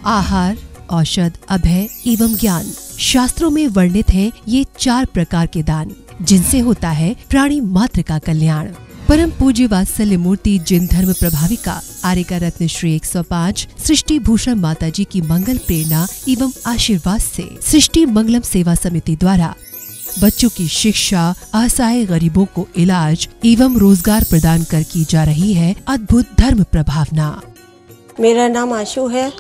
आहार, औषध, अभय एवं ज्ञान। शास्त्रों में वर्णित हैं ये 4 प्रकार के दान, जिनसे होता है प्राणी मात्र का कल्याण। परम पूज्य वात्सल्य मूर्ति जिन धर्म प्रभाविका आर्यका रत्न श्री 105 सृष्टि भूषण माता जी की मंगल प्रेरणा एवं आशीर्वाद से सृष्टि मंगलम सेवा समिति द्वारा बच्चों की शिक्षा, असहाय गरीबों को इलाज एवं रोजगार प्रदान कर की जा रही है अद्भुत धर्म प्रभावना। मेरा नाम आशु है।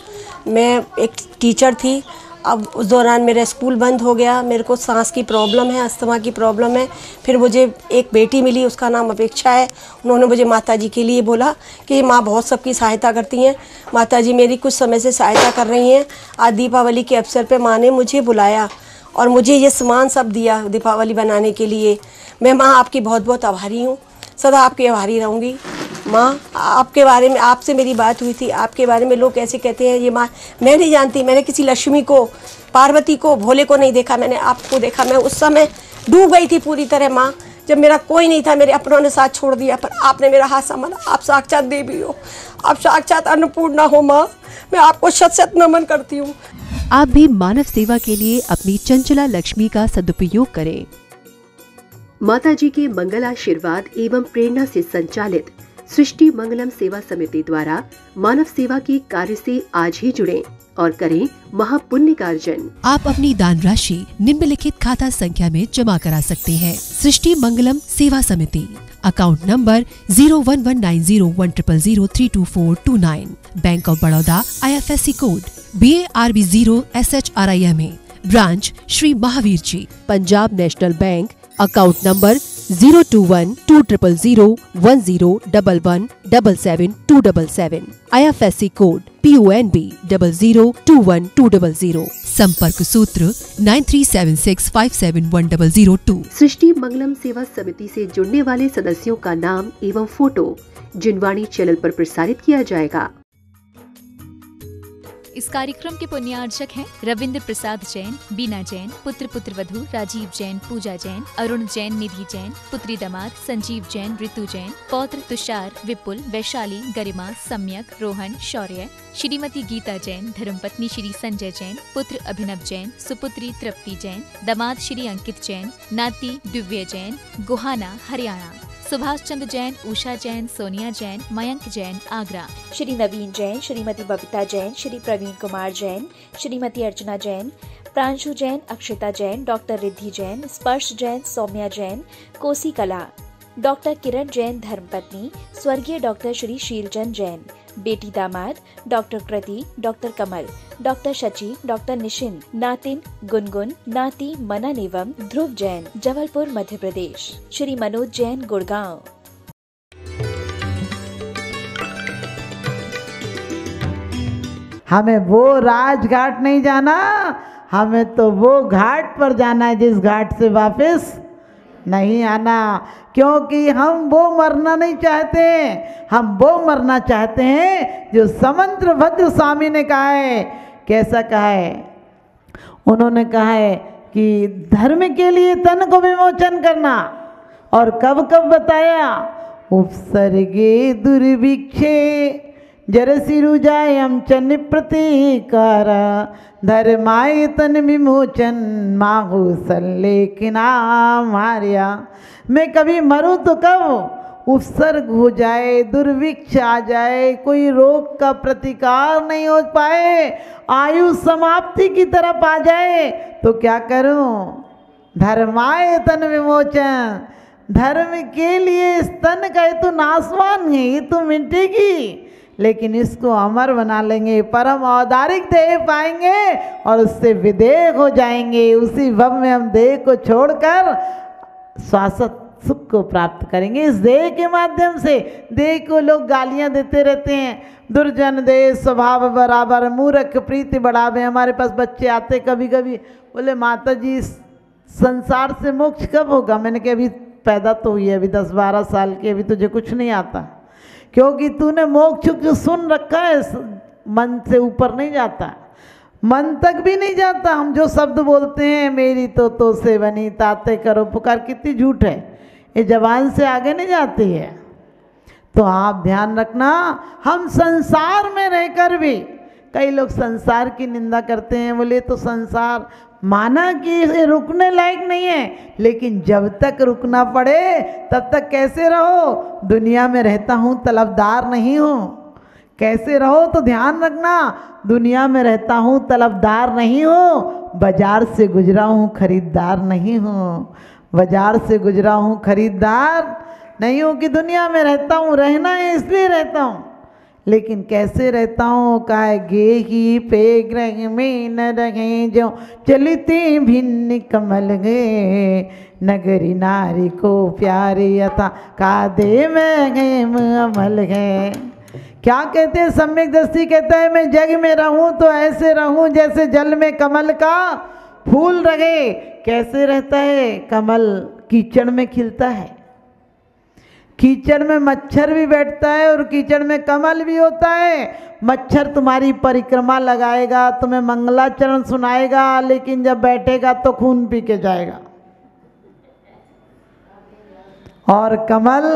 मैं एक टीचर थी। अब उस दौरान मेरा स्कूल बंद हो गया। मेरे को सांस की प्रॉब्लम है, अस्थमा की प्रॉब्लम है। फिर मुझे एक बेटी मिली, उसका नाम अपेक्षा है। उन्होंने मुझे माताजी के लिए बोला कि माँ बहुत सबकी सहायता करती हैं, माताजी मेरी कुछ समय से सहायता कर रही हैं। आज दीपावली के अवसर पे माँ ने मुझे बुलाया और मुझे ये सामान सब दिया दीपावली बनाने के लिए। मैं माँ आपकी बहुत बहुत आभारी हूँ, सदा आपकी आभारी रहूँगी। माँ आपके बारे में, आपसे मेरी बात हुई थी, आपके बारे में लोग कैसे कहते हैं ये माँ, मैं नहीं जानती। मैंने किसी लक्ष्मी को, पार्वती को, भोले को नहीं देखा, मैंने आपको देखा। मैं उस समय डूब गई थी पूरी तरह माँ, जब मेरा कोई नहीं था, मेरे अपनों ने साथ छोड़ दिया, पर आपने मेरा हाथ संभाला। आप साक्षात देवी हो, आप साक्षात अन्नपूर्णा हो माँ। मैं आपको शत शत नमन करती हूँ। आप भी मानव सेवा के लिए अपनी चंचला लक्ष्मी का सदुपयोग करें। माता जी के मंगल आशीर्वाद एवं प्रेरणा से संचालित सृष्टि मंगलम सेवा समिति द्वारा मानव सेवा के कार्य से आज ही जुड़ें और करें महापुण्य का अर्जन। आप अपनी दान राशि निम्नलिखित खाता संख्या में जमा करा सकते हैं। सृष्टि Mangalam Seva Samiti, account number 01190100032429, Bank of Baroda, IFSC code BARB 0 SHRIMA, branch Shri Mahavir ji, Punjab National Bank, account number 021210117777, IFSC code PONB 0021200, संपर्क सूत्र 9376571002। सृष्टि मंगलम सेवा समिति से जुड़ने वाले सदस्यों का नाम एवं फोटो जिनवाणी चैनल पर प्रसारित किया जाएगा। इस कार्यक्रम के पुण्यार्चक हैं रविंद्र प्रसाद जैन, बीना जैन, पुत्र पुत्रवधू राजीव जैन, पूजा जैन, अरुण जैन, निधि जैन, पुत्री दामाद संजीव जैन, ऋतु जैन, पौत्र तुषार, विपुल, वैशाली, गरिमा, सम्यक, रोहन, शौर्य, श्रीमती गीता जैन, धर्मपत्नी श्री संजय जैन, पुत्र अभिनव जैन, सुपुत्री तृप्ति जैन, दामाद श्री अंकित जैन, नाती दिव्य जैन, गोहाना, हरियाणा, सुभाष चंद्र जैन, उषा जैन, सोनिया जैन, मयंक जैन, आगरा, श्री नवीन जैन, श्रीमती बबीता जैन, श्री प्रवीण कुमार जैन, श्रीमती अर्चना जैन, प्रांशु जैन, अक्षिता जैन, डॉक्टर रिद्धि जैन, स्पर्श जैन, सौम्या जैन, कोसी कला, डॉक्टर किरण जैन, धर्मपत्नी स्वर्गीय डॉक्टर श्री शीलचंद जैन, बेटी दामाद डॉक्टर कृति, डॉक्टर कमल, डॉक्टर शची, डॉक्टर निशिन, नातिन गुनगुन, नाती मनन एवं ध्रुव जैन, जबलपुर मध्य प्रदेश, श्री मनोज जैन, गुड़गांव। हमें वो राजघाट नहीं जाना, हमें तो वो घाट पर जाना है जिस घाट से वापस नहीं आना, क्योंकि हम वो मरना नहीं चाहते, हम वो मरना चाहते हैं जो समंत्र भद्र स्वामी ने कहा है। कैसा कहा है? उन्होंने कहा है कि धर्म के लिए तन को विमोचन करना, और कब कब बताया? उपसर्गे दुर्भिक्षे जरसिरुजायम च निप्रतीकार धर्माय तन विमोचन माहु संलेखना मार्या। मैं कभी मरूं तो कब उपसर्ग हो जाए, दुर्भिक्ष आ जाए, कोई रोग का प्रतिकार नहीं हो पाए, आयु समाप्ति की तरफ आ जाए, तो क्या करूं? धर्माय तन विमोचन, धर्म के इस तन का ये तो नाशवान है, ये तो मिटेगी, लेकिन इसको अमर बना लेंगे, परम औदारिक देह पाएंगे और उससे विदेह हो जाएंगे। उसी भव में हम देह को छोड़कर शाश्वत सुख को प्राप्त करेंगे। इस देह के माध्यम से, देह को लोग गालियां देते रहते हैं, दुर्जन देह स्वभाव बराबर, मूर्ख प्रीति बढ़ावे। हमारे पास बच्चे आते कभी कभी, बोले माता जी संसार से मोक्ष कब होगा? मैंने कहा अभी पैदा तो हुई है, अभी 10-12 साल की, अभी तुझे कुछ नहीं आता, क्योंकि तूने मोक्ष जो सुन रखा है मन से ऊपर नहीं जाता, मन तक भी नहीं जाता। हम जो शब्द बोलते हैं, मेरी तो से बनी ताते करो पुकार, कितनी झूठ है, ये जबान से आगे नहीं जाती है। तो आप ध्यान रखना, हम संसार में रहकर भी कई लोग संसार की निंदा करते हैं, बोले तो संसार माना कि इसे रुकने लायक नहीं है, लेकिन जब तक रुकना पड़े तब तक कैसे रहो? दुनिया में रहता हूँ तलबदार नहीं हूँ। कैसे रहो तो ध्यान रखना, दुनिया में रहता हूँ तलबदार नहीं हूँ, बाजार से गुजरा हूँ खरीदार नहीं हूँ। बाजार से गुजरा हूँ खरीदार नहीं हूँ कि दुनिया में रहता हूँ, रहना है इसलिए रहता हूँ, लेकिन कैसे रहता हूँ? कागे ही पे ग्रह में न रहे जो चलते भिन्न कमल गए, नगरी नारी को प्यारे यथा कादे में गए अमल है। क्या कहते हैं? सम्यक दृष्टि कहता है मैं जग में रहूं तो ऐसे रहूं जैसे जल में कमल का फूल रहे। कैसे रहता है? कमल कीचड़ में खिलता है, कीचड़ में मच्छर भी बैठता है और कीचड़ में कमल भी होता है। मच्छर तुम्हारी परिक्रमा लगाएगा, तुम्हें मंगलाचरण सुनाएगा, लेकिन जब बैठेगा तो खून पी के जाएगा। और कमल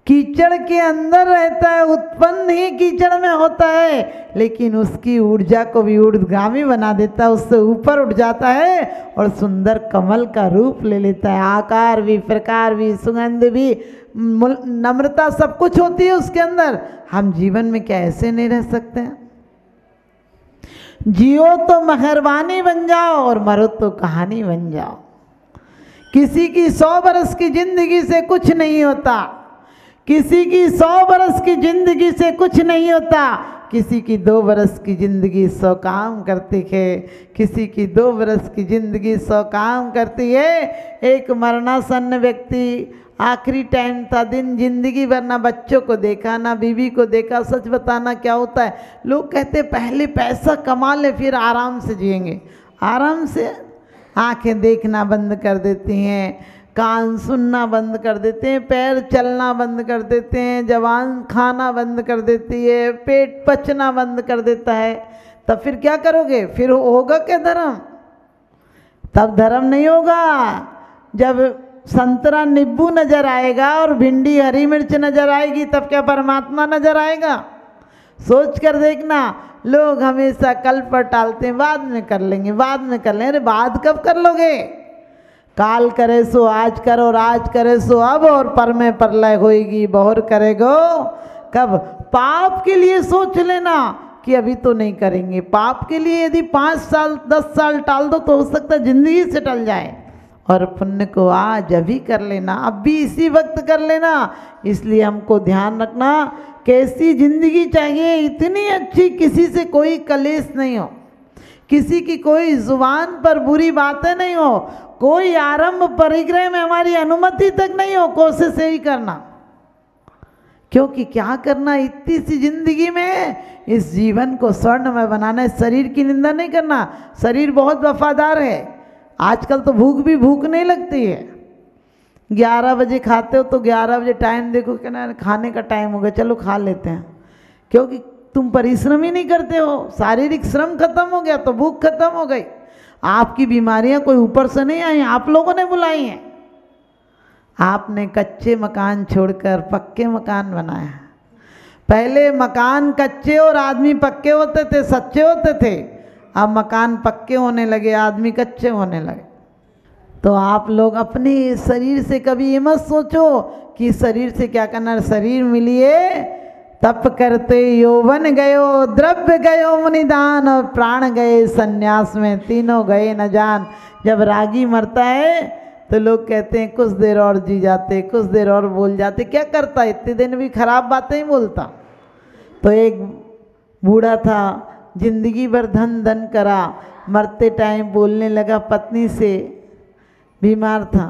कीचड़ के अंदर रहता है, उत्पन्न ही कीचड़ में होता है, लेकिन उसकी ऊर्जा को भी ऊर्ध्वगामी बना देता है, उससे ऊपर उठ जाता है और सुंदर कमल का रूप ले लेता है। आकार भी, प्रकार भी, सुगंध भी, नम्रता, सब कुछ होती है उसके अंदर। हम जीवन में क्या ऐसे नहीं रह सकते हैं? जियो तो मेहरबानी बन जाओ और मरो तो कहानी बन जाओ। किसी की 100 बरस की जिंदगी से कुछ नहीं होता, किसी की 100 बरस की जिंदगी से कुछ नहीं होता। किसी की 2 बरस की जिंदगी 100 काम करती है, किसी की 2 बरस की जिंदगी 100 काम करती है। एक मरणासन्न व्यक्ति, आखिरी टाइम था, दिन जिंदगी भर ना बच्चों को देखा ना बीवी को देखा। सच बताना क्या होता है? लोग कहते पहले पैसा कमा ले फिर आराम से जिएंगे। आराम से आंखें देखना बंद कर देती हैं, कान सुनना बंद कर देते हैं, पैर चलना बंद कर देते हैं, जबान खाना बंद कर देती है, पेट पचना बंद कर देता है। तब फिर क्या करोगे? फिर होगा क्या धर्म? तब धर्म नहीं होगा। जब संतरा नींबू नजर आएगा और भिंडी हरी मिर्च नजर आएगी, तब क्या परमात्मा नजर आएगा? सोच कर देखना। लोग हमेशा कल पर टालते हैं, बाद में कर लेंगे, बाद में कर लेंगे। अरे बाद कब कर लोगे? काल करे सो आज करो और आज करे सो अब, और पर में परलय होएगी बहुर करेगो कब। पाप के लिए सोच लेना कि अभी तो नहीं करेंगे। पाप के लिए यदि 5 साल 10 साल टाल दो तो हो सकता है जिंदगी से टल जाए। और पुण्य को आज अभी कर लेना, अब भी इसी वक्त कर लेना। इसलिए हमको ध्यान रखना, कैसी जिंदगी चाहिए? इतनी अच्छी, किसी से कोई कलेश नहीं हो, किसी की कोई जुबान पर बुरी बातें नहीं हो, कोई आरंभ परिग्रह में हमारी अनुमति तक नहीं हो। कोशिश यही करना, क्योंकि क्या करना इतनी सी जिंदगी में? इस जीवन को स्वर्णमय बनाना है। शरीर की निंदा नहीं करना, शरीर बहुत वफादार है। आजकल तो भूख भी भूख नहीं लगती है। 11 बजे खाते हो तो 11 बजे टाइम देखो कि ना खाने का टाइम हो गया, चलो खा लेते हैं, क्योंकि तुम परिश्रम ही नहीं करते हो। शारीरिक श्रम खत्म हो गया तो भूख खत्म हो गई। आपकी बीमारियां कोई ऊपर से नहीं आई, आप लोगों ने बुलाई हैं। आपने कच्चे मकान छोड़कर पक्के मकान बनाया। पहले मकान कच्चे और आदमी पक्के होते थे, सच्चे होते थे। अब मकान पक्के होने लगे, आदमी कच्चे होने लगे। तो आप लोग अपने शरीर से कभी ये मत सोचो कि शरीर से क्या करना। शरीर मिलिए तप करते यौवन गयो, द्रव्य गयो मुनिदान, और प्राण गए सन्यास में, तीनों गए न जान। जब रागी मरता है तो लोग कहते हैं कुछ देर और जी जाते, कुछ देर और बोल जाते। क्या करता? इतने दिन भी खराब बातें ही बोलता। तो एक बूढ़ा था, जिंदगी भर धन धन करा, मरते टाइम बोलने लगा पत्नी से, बीमार था,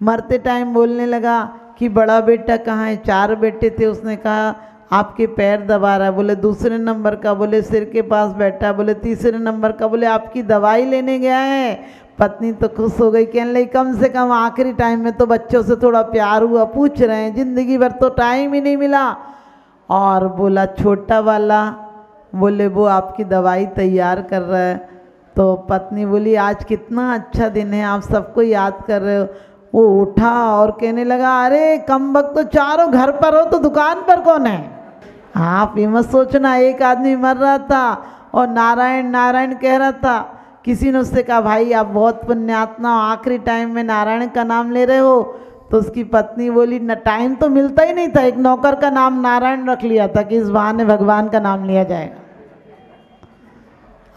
मरते टाइम बोलने लगा कि बड़ा बेटा कहाँ है? 4 बेटे थे। उसने कहा आपके पैर दबा रहा है। बोले दूसरे नंबर का? बोले सिर के पास बैठा। बोले तीसरे नंबर का? बोले आपकी दवाई लेने गया है। पत्नी तो खुश हो गई, कहने लगी कम से कम आखिरी टाइम में तो बच्चों से थोड़ा प्यार हुआ, पूछ रहे हैं, जिंदगी भर तो टाइम ही नहीं मिला। और बोला छोटा वाला? बोले वो आपकी दवाई तैयार कर रहा है। तो पत्नी बोली आज कितना अच्छा दिन है, आप सबको याद कर रहे हो। वो उठा और कहने लगा अरे कम वक्त तो चारों घर पर हो तो दुकान पर कौन है? आप ये मत सोचना एक आदमी मर रहा था और नारायण नारायण कह रहा था, किसी ने उससे कहा भाई आप बहुत पुण्यात्मा हो, आखिरी टाइम में नारायण का नाम ले रहे हो। तो उसकी पत्नी बोली न टाइम तो मिलता ही नहीं था, एक नौकर का नाम नारायण रख लिया था कि इस बहाने भगवान का नाम लिया जाएगा।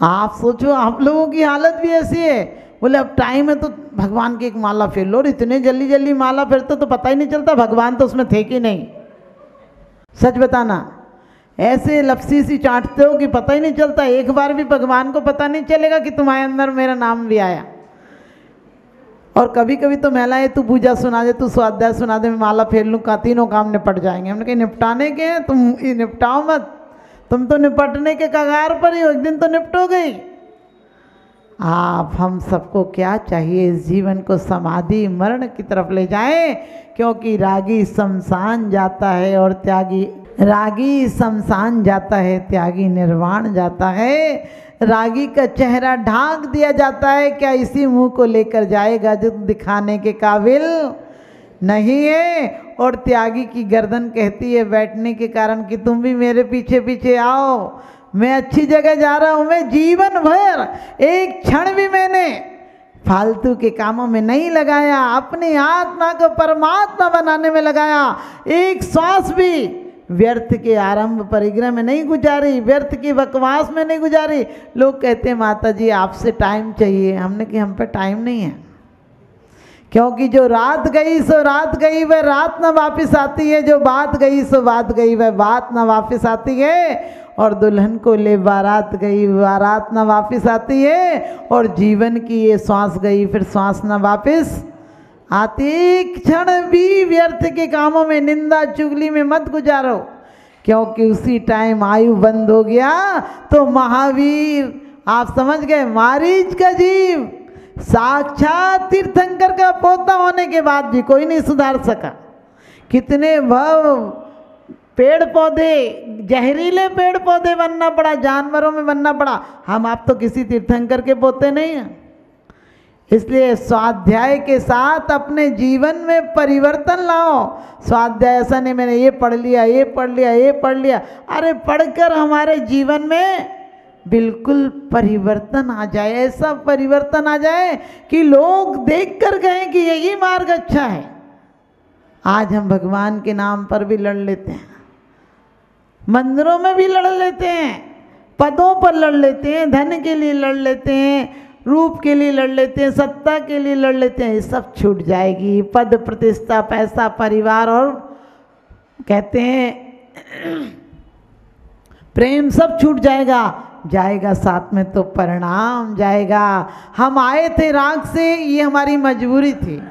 आप सोचो आप लोगों की हालत भी ऐसी है। बोले अब टाइम है तो भगवान की एक माला फेर लो, और इतने जल्दी जल्दी माला फेरते तो पता ही नहीं चलता भगवान तो उसमें थे कि नहीं। सच बताना, ऐसे लपसी सी चाटते हो कि पता ही नहीं चलता, एक बार भी भगवान को पता नहीं चलेगा कि तुम्हारे अंदर मेरा नाम भी आया। और कभी कभी तो महिलाएं तू पूजा सुना दे, तू स्वाध्याय सुना दे, मैं माला फेर लूँ, का तीनों काम निपट जाएंगे। हमने कहा निपटाने के हैं, तुम ये निपटाओ मत, तुम तो निपटने के कगार पर ही हो, एक दिन तो निपटोगे ही। आप हम सबको क्या चाहिए, इस जीवन को समाधि मरण की तरफ ले जाएं, क्योंकि रागी शमशान जाता है और रागी शमशान जाता है, त्यागी निर्वाण जाता है। रागी का चेहरा ढांक दिया जाता है, क्या इसी मुंह को लेकर जाएगा जो दिखाने के काबिल नहीं है। और त्यागी की गर्दन कहती है बैठने के कारण कि तुम भी मेरे पीछे पीछे आओ, मैं अच्छी जगह जा रहा हूँ। मैं जीवन भर एक क्षण भी मैंने फालतू के कामों में नहीं लगाया, अपनी आत्मा को परमात्मा बनाने में लगाया। एक श्वास भी व्यर्थ के आरंभ परिग्रह में नहीं गुजारी, व्यर्थ की बकवास में नहीं गुजारी। लोग कहते हैं माता जी आपसे टाइम चाहिए, हमने कि हम पे टाइम नहीं है, क्योंकि जो रात गई सो रात गई, वह रात न वापस आती है। जो बात गई सो बात गई, वह बात न वापस आती है। और दुल्हन को ले बारात गई, बारात न वापस आती है। और जीवन की ये श्वास गई, फिर श्वास न वापस आती। एक क्षण भी व्यर्थ के कामों में, निंदा चुगली में मत गुजारो, क्योंकि उसी टाइम आयु बंद हो गया तो महावीर, आप समझ गए, मारीच का जीव साक्षात तीर्थंकर का पोता होने के बाद भी कोई नहीं सुधार सका। कितने भव पेड़ पौधे, जहरीले पेड़ पौधे बनना पड़ा, जानवरों में बनना पड़ा, हम आप तो किसी तीर्थंकर के पोते नहीं हैं। इसलिए स्वाध्याय के साथ अपने जीवन में परिवर्तन लाओ। स्वाध्याय ऐसा नहीं मैंने ये पढ़ लिया, ये पढ़ लिया, ये पढ़ लिया, अरे पढ़कर हमारे जीवन में बिल्कुल परिवर्तन आ जाए, ऐसा परिवर्तन आ जाए कि लोग देखकर कहें कि यही मार्ग अच्छा है। आज हम भगवान के नाम पर भी लड़ लेते हैं, मंदिरों में भी लड़ लेते हैं, पदों पर लड़ लेते हैं, धन के लिए लड़ लेते हैं, रूप के लिए लड़ लेते हैं, सत्ता के लिए लड़ लेते हैं। ये सब छूट जाएगी, पद प्रतिष्ठा पैसा परिवार और कहते हैं प्रेम सब छूट जाएगा। जाएगा साथ में तो परिणाम जाएगा। हम आए थे राग से, ये हमारी मजबूरी थी।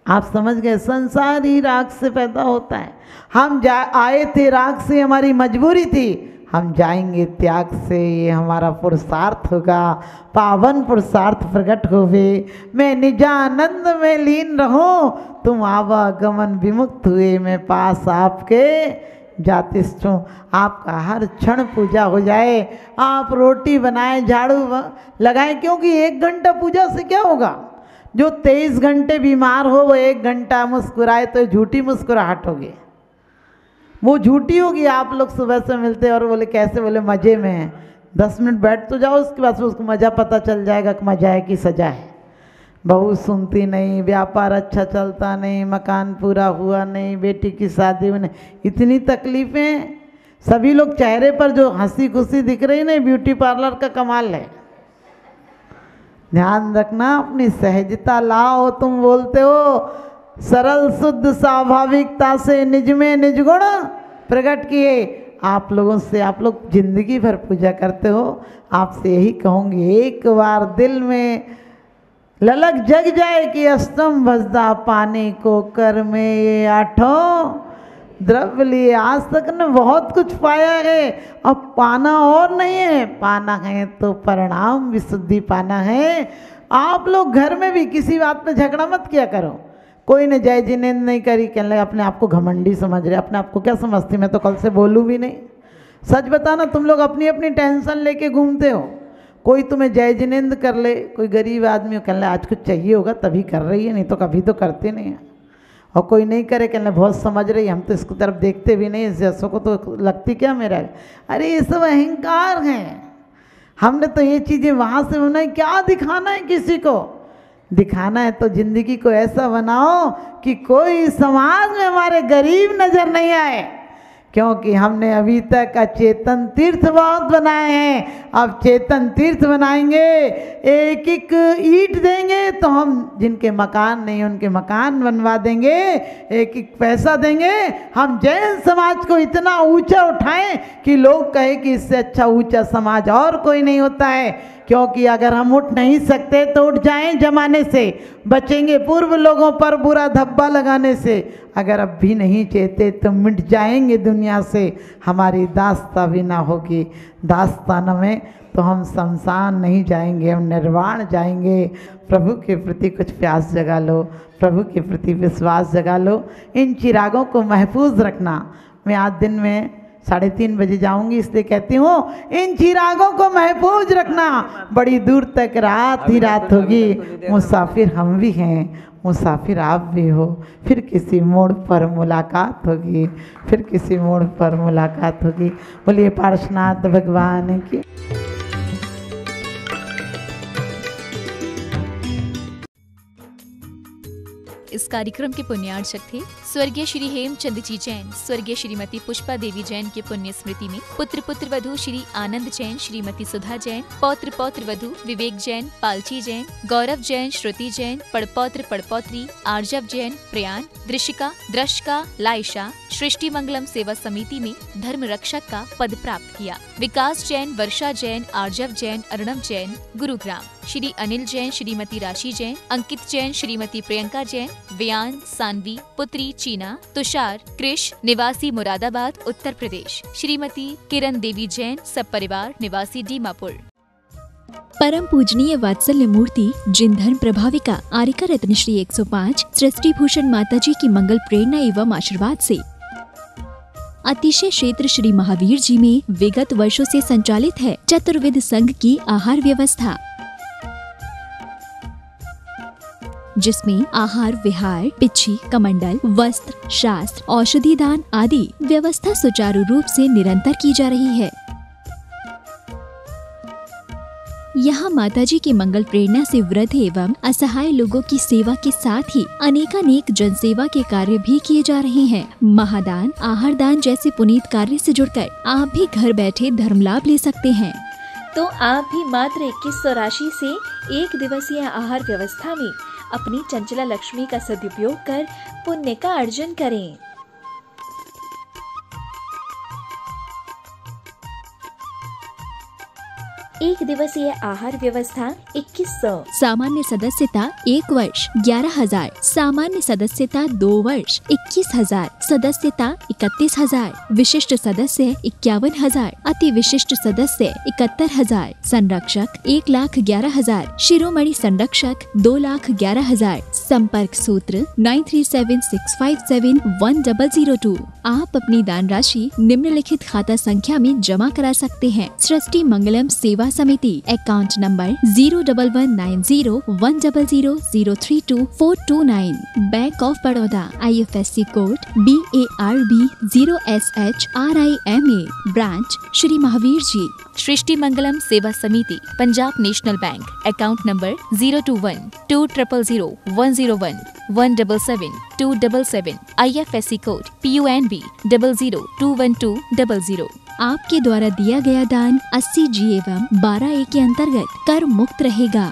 आप समझ गए, संसार ही राग से पैदा होता है। हम आए थे राग से, हमारी मजबूरी थी, हम जाएंगे त्याग से, ये हमारा पुरुषार्थ होगा। पावन पुरुषार्थ प्रकट होवे, मैं निजानंद में लीन रहूं, तुम आवागमन विमुक्त हुए, मैं पास आपके जातिष्ठ हूँ। आपका हर क्षण पूजा हो जाए, आप रोटी बनाएं, झाड़ू लगाएं, क्योंकि 1 घंटा पूजा से क्या होगा। जो 23 घंटे बीमार हो वो 1 घंटा मुस्कुराए तो झूठी मुस्कुराहट होगी, वो झूठी होगी। आप लोग सुबह से मिलते और बोले कैसे, बोले मज़े में हैं, 10 मिनट बैठ तो जाओ, उसके बाद उसको मज़ा पता चल जाएगा कि मज़ा है कि सजा है। बहू सुनती नहीं, व्यापार अच्छा चलता नहीं, मकान पूरा हुआ नहीं, बेटी की शादी में नहीं, इतनी तकलीफ़ें। सभी लोग चेहरे पर जो हंसी खुशी दिख रही नहीं, ब्यूटी पार्लर का कमाल है। ध्यान रखना, अपनी सहजता लाओ। तुम बोलते हो सरल शुद्ध स्वाभाविकता से निज में निज गुण प्रकट किए। आप लोगों से, आप लोग जिंदगी भर पूजा करते हो, आपसे यही कहूँगी, एक बार दिल में ललक जग जाए कि अष्टम भजदा पाने को कर में ये 8 द्रव्य लिए। आज तक ने बहुत कुछ पाया है, अब पाना और नहीं है, पाना है तो परिणाम विशुद्धि पाना है। आप लोग घर में भी किसी बात पे झगड़ा मत किया करो। कोई ने जय जिनेंद्र नहीं करी, कहने लगे अपने आप को घमंडी समझ रहे, अपने आप को क्या समझती, मैं तो कल से बोलूँ भी नहीं। सच बताना, तुम लोग अपनी अपनी टेंशन लेके घूमते हो। कोई तुम्हें जय जिनेंद्र कर ले, कोई गरीब आदमी कहने लगे आज कुछ चाहिए होगा तभी कर रही है, नहीं तो कभी तो करते नहीं है। और कोई नहीं करे कहने बहुत समझ रही, हम तो इसकी तरफ देखते भी नहीं, इस जैसों को तो लगती क्या मेरा। अरे ये सब अहंकार हैं। हमने तो ये चीज़ें वहाँ से बनाई, क्या दिखाना है किसी को? दिखाना है तो ज़िंदगी को ऐसा बनाओ कि कोई समाज में हमारे गरीब नज़र नहीं आए, क्योंकि हमने अभी तक अचेतन तीर्थ बहुत बनाए हैं, अब चेतन तीर्थ बनाएंगे। एक एक ईंट देंगे तो हम जिनके मकान नहीं उनके मकान बनवा देंगे, एक एक पैसा देंगे। हम जैन समाज को इतना ऊंचा उठाएं कि लोग कहे कि इससे अच्छा ऊंचा समाज और कोई नहीं होता है। क्योंकि अगर हम उठ नहीं सकते तो उठ जाएं जमाने से, बचेंगे पूर्व लोगों पर बुरा धब्बा लगाने से। अगर अब भी नहीं चाहते तो मिट जाएंगे दुनिया से, हमारी दास्ता भी ना होगी। दास्तान में तो हम शमशान नहीं जाएंगे, हम निर्वाण जाएंगे। प्रभु के प्रति कुछ प्यास जगा लो, प्रभु के प्रति विश्वास जगा लो। इन चिरागों को महफूज रखना। मैं आज दिन में 3:30 बजे जाऊंगी, इसलिए कहती हूँ इन चिरागों को महफूज रखना। बड़ी दूर तक रात ही रात होगी। मुसाफिर हम भी हैं, मुसाफिर आप भी हो। फिर किसी मोड़ पर मुलाकात होगी, फिर किसी मोड़ पर मुलाकात होगी। बोलिए पार्श्वनाथ भगवान की। इस कार्यक्रम के पुण्यार्चक थे स्वर्गीय श्री हेमचंद जी जैन, स्वर्गीय श्रीमती पुष्पा देवी जैन के पुण्य स्मृति में पुत्र पुत्र वधू श्री आनंद जैन, श्रीमती सुधा जैन, पौत्र पौत्र वधू विवेक जैन, पालची जैन, गौरव जैन, श्रुति जैन, पड़पौत्र पड़पौत्री आर्जव जैन, प्रयान, दृशिका, द्रशिका, लाइशा सृष्टि मंगलम सेवा समिति में धर्म रक्षक का पद प्राप्त किया। विकास जैन, वर्षा जैन, आर्जव जैन, अर्णव जैन, गुरुग्राम, श्री अनिल जैन, श्रीमती राशि जैन, अंकित जैन, श्रीमती प्रियंका जैन, व्यान, सानवी पुत्री चीना, तुषार कृष निवासी मुरादाबाद उत्तर प्रदेश, श्रीमती किरण देवी जैन सब परिवार निवासी दीमापुर। परम पूजनीय वात्सल्य मूर्ति जिनधन प्रभाविका आरिका रत्न श्री 105 सृष्टि भूषण माताजी की मंगल प्रेरणा एवं आशीर्वाद से अतिशय क्षेत्र श्री महावीर जी में विगत वर्षों से संचालित है चतुर्विध संघ की आहार व्यवस्था, जिसमें आहार विहार, पिच्छी, कमंडल, वस्त्र, शास्त्र, औषधि दान आदि व्यवस्था सुचारू रूप से निरंतर की जा रही है। यहाँ माताजी की मंगल प्रेरणा से वृद्ध एवं असहाय लोगों की सेवा के साथ ही अनेकानेक जनसेवा के कार्य भी किए जा रहे हैं। महादान, आहार दान जैसे पुनीत कार्य से जुड़कर आप भी घर बैठे धर्म लाभ ले सकते हैं। तो आप भी मात्र 2100 राशि से 1 दिवसीय आहार व्यवस्था में अपनी चंचला लक्ष्मी का सदुपयोग कर पुण्य का अर्जन करें। एक दिवसीय आहार व्यवस्था 2100। सामान्य सदस्यता 1 वर्ष 11,000, सामान्य सदस्यता 2 वर्ष 21,000, सदस्यता 31,000, विशिष्ट सदस्य 51,000, अति विशिष्ट सदस्य 71,000, संरक्षक 1,11,000, शिरोमणि संरक्षक 2,11,000। संपर्क सूत्र 9376571002। आप अपनी दान राशि निम्नलिखित खाता संख्या में जमा करा सकते हैं। सृष्टि Mangalam Seva Samiti, account number 011901000032429, Bank of Baroda, IFSC code BARB 0SHRIMA, branch Shri Mahavir ji. Srishti Mangalam Seva Samiti, Punjab National Bank, account number 021-2001-101-177-277, IFSC code PUNB 0021200। आपके द्वारा दिया गया दान 80G एवं 12A के अंतर्गत कर मुक्त रहेगा।